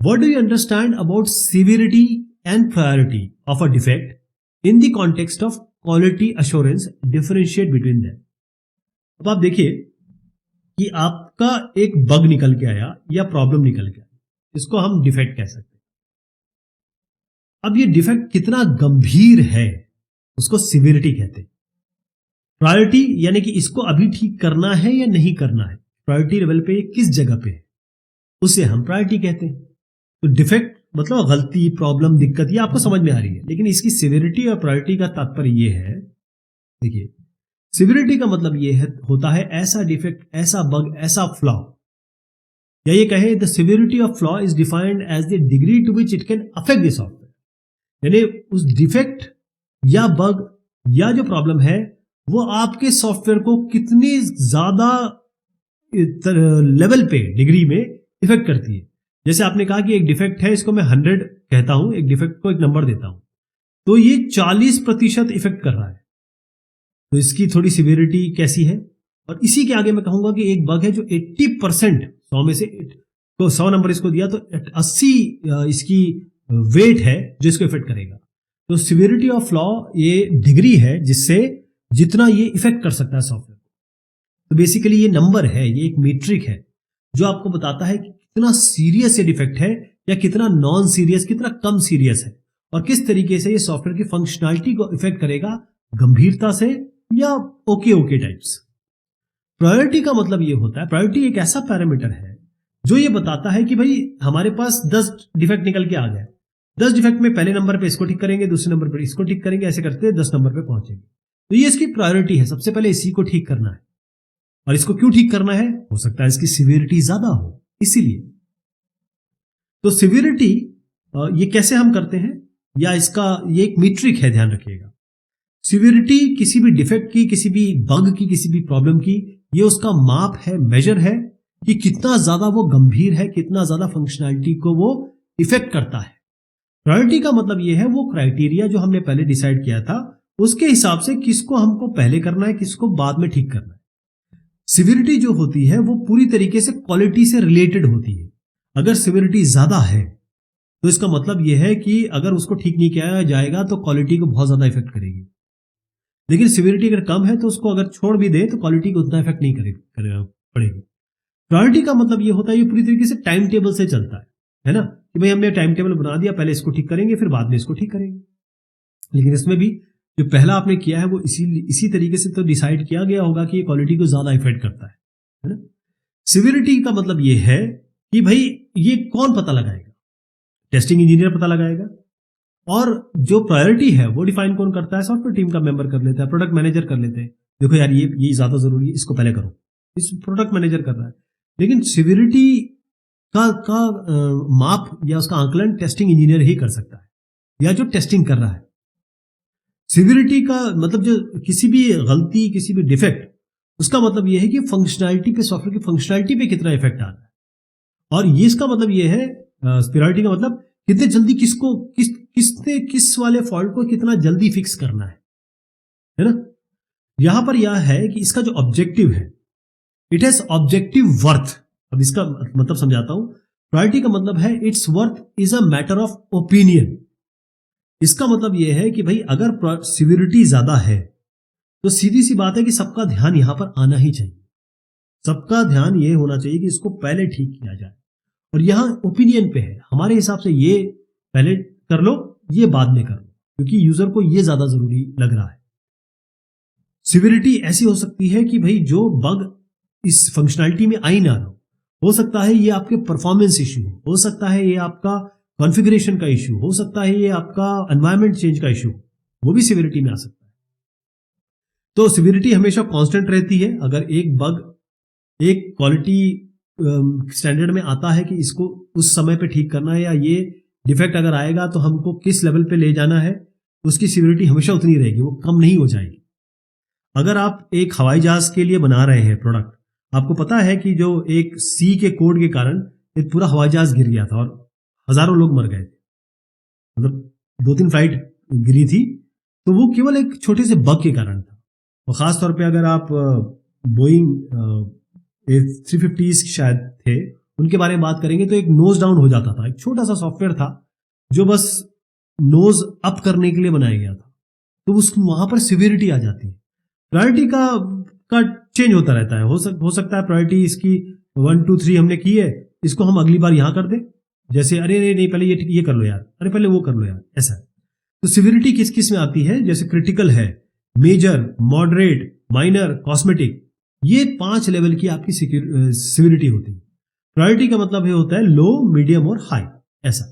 What do you understand about severity and priority of a defect in the context of quality assurance? Differentiate between them. अब आप देखिए कि आपका एक bug निकल के आया या प्रॉब्लम निकल के आया, इसको हम डिफेक्ट कह सकते हैं। अब ये डिफेक्ट कितना गंभीर है उसको सिविरिटी कहते हैं। प्रायोरिटी यानी कि इसको अभी ठीक करना है या नहीं करना है, प्रायोरिटी लेवल पे ये किस जगह पे है, उसे हम प्रायोरिटी कहते हैं। तो डिफेक्ट मतलब गलती, प्रॉब्लम, दिक्कत, ये आपको समझ में आ रही है, लेकिन इसकी सिविरिटी और प्रायोरिटी का तात्पर्य ये है, देखिए सिविरिटी का मतलब ये है होता है ऐसा डिफेक्ट, ऐसा बग, ऐसा फ्लॉ, या ये कहे the severity of flaw is defined as the degree to which it can affect the software. यानी उस डिफेक्ट या बग या जो प्रॉब्लम है वो आपके सॉफ्टवेयर को कितनी ज्यादा लेवल पे, डिग्री में इफेक्ट करती है। जैसे आपने कहा कि एक डिफेक्ट है, इसको मैं 100 कहता हूं, एक डिफेक्ट को एक नंबर देता हूं, तो ये 40% इफेक्ट कर रहा है, तो इसकी थोड़ी सिविरिटी कैसी है। और इसी के आगे मैं कहूंगा कि एक बग है जो 80%, 100 में से तो 100 नंबर इसको दिया तो 80 इसकी वेट है जो इसको इफेक्ट करेगा। तो सिविरिटी ऑफ फ्लॉ ये डिग्री है जिससे जितना ये इफेक्ट कर सकता है सॉफ्टवेयर को। तो बेसिकली ये नंबर है, ये एक मीट्रिक है जो आपको बताता है कि कितना सीरियस ये डिफेक्ट है या कितना नॉन सीरियस, कितना कम सीरियस है, और किस तरीके से ये सॉफ्टवेयर की फंक्शनैलिटी को इफेक्ट करेगा, गंभीरता से या ओके टाइप्स। प्रायोरिटी का मतलब ये होता है, प्रायोरिटी एक ऐसा पैरामीटर है जो ये बताता है कि भाई हमारे पास 10 डिफेक्ट निकल के आ गए, 10 डिफेक्ट में पहले नंबर पे इसको ठीक करेंगे, दूसरे नंबर पे इसको ठीक करेंगे, ऐसे करते 10 नंबर पे पहुंचेंगे। तो ये इसकी प्रायोरिटी है, सबसे पहले इसी को ठीक करना है। और इसको क्यों ठीक करना है, हो सकता है इसकी सिविरिटी ज्यादा हो, इसीलिए। तो सिविरिटी ये कैसे हम करते हैं, या इसका ये एक मीट्रिक है, ध्यान रखिएगा। सिविरिटी किसी भी डिफेक्ट की, किसी भी बग की, किसी भी प्रॉब्लम की, ये उसका माप है, मेजर है कि कितना ज्यादा वो गंभीर है, कितना ज्यादा फंक्शनैलिटी को वो इफेक्ट करता है। प्रायोरिटी का मतलब ये है वो क्राइटेरिया जो हमने पहले डिसाइड किया था, उसके हिसाब से किसको हमको पहले करना है, किसको बाद में ठीक करना है। सिविरिटी जो होती है वो पूरी तरीके से क्वालिटी से रिलेटेड होती है। अगर सिविरिटी ज्यादा है तो इसका मतलब यह है कि अगर उसको ठीक नहीं किया जाएगा तो क्वालिटी को बहुत ज्यादा इफेक्ट करेगी। लेकिन सिविरिटी अगर कम है तो उसको अगर छोड़ भी दे तो क्वालिटी को उतना इफेक्ट नहीं पड़ेगी। प्रायोरिटी का मतलब ये होता है ये पूरी तरीके से टाइम टेबल से चलता है ना, कि भाई हमने टाइम टेबल बना दिया, पहले इसको ठीक करेंगे फिर बाद में इसको ठीक करेंगे। लेकिन इसमें भी जो पहला आपने किया है वो इसी तरीके से तो डिसाइड किया गया होगा कि ये क्वालिटी को ज्यादा इफेक्ट करता है ना। सिविरिटी का मतलब ये है कि भाई ये कौन पता लगाएगा, टेस्टिंग इंजीनियर पता लगाएगा, और जो प्रायोरिटी है वो डिफाइन कौन करता है, सॉफ्टवेयर टीम का मेंबर कर लेता है, प्रोडक्ट मैनेजर कर लेते हैं। देखो यार ये ज्यादा जरूरी है, इसको पहले करो, इस प्रोडक्ट मैनेजर कर रहा है। लेकिन सिविरिटी का माप या उसका आंकलन टेस्टिंग इंजीनियर ही कर सकता है, या जो टेस्टिंग कर रहा है। सिविरिटी का मतलब जो किसी भी गलती, किसी भी डिफेक्ट, उसका मतलब यह है कि फंक्शनैलिटी पे, सॉफ्टवेयर की फंक्शनैलिटी पे कितना इफेक्ट आ रहा है। और ये इसका मतलब यह है, प्रायोरिटी का मतलब कितने जल्दी किसने किस वाले फॉल्ट को कितना जल्दी फिक्स करना है ना। यहां पर यह है कि इसका जो ऑब्जेक्टिव है, इट हैज ऑब्जेक्टिव वर्थ। अब इसका मतलब समझाता हूं। प्रायोरिटी का मतलब है it's worth is a matter of opinion. इसका मतलब यह है कि भाई अगर सिविरिटी ज्यादा है तो सीधी सी बात है कि सबका ध्यान यहां पर आना ही चाहिए, सबका ध्यान यह होना चाहिए कि इसको पहले ठीक किया जाए। और यहां ओपिनियन पे है, हमारे हिसाब से ये पहले कर लो, ये बाद में कर लो, क्योंकि यूजर को ये ज्यादा जरूरी लग रहा है। सिविरिटी ऐसी हो सकती है कि भाई जो बग इस फंक्शनैलिटी में आई ना हो सकता है ये आपके परफॉर्मेंस इश्यू हो सकता है ये आपका कॉन्फ़िगरेशन का इश्यू हो सकता है, ये आपका एनवायरनमेंट चेंज का इश्यू, वो भी सिविरिटी में आ सकता है। तो सिविरिटी हमेशा कांस्टेंट रहती है। अगर एक बग एक क्वालिटी स्टैंडर्ड में आता है कि इसको उस समय पे ठीक करना है, या ये डिफेक्ट अगर आएगा तो हमको किस लेवल पे ले जाना है, उसकी सिविरिटी हमेशा उतनी रहेगी, वो कम नहीं हो जाएगी। अगर आप एक हवाई जहाज के लिए बना रहे हैं प्रोडक्ट, आपको पता है कि जो एक सी के कोड के कारण एक पूरा हवाई जहाज गिर गया था और हजारों लोग मर गए थे, मतलब 2-3 फ्लाइट गिरी थी, तो वो केवल एक छोटे से बग के कारण था। और खास तौर पे अगर आप बोइंग A350 शायद थे, उनके बारे में बात करेंगे तो एक नोज डाउन हो जाता था, एक छोटा सा सॉफ्टवेयर था जो बस नोज अप करने के लिए बनाया गया था, तो उस वहां पर सिवियरिटी आ जाती है। प्रायोरिटी का चेंज होता रहता है, हो सकता है प्रायोरिटी इसकी 1 2 3 हमने की है, इसको हम अगली बार यहां कर दें, जैसे अरे नहीं पहले ये कर लो यार, अरे पहले वो कर लो यार, ऐसा। तो सिवियरिटी किस किस में आती है, जैसे क्रिटिकल है, मेजर, मॉडरेट, माइनर, कॉस्मेटिक, ये 5 लेवल की आपकी सिवियरिटी होती है। प्रायोरिटी का मतलब ये होता है लो, मीडियम और हाई, ऐसा।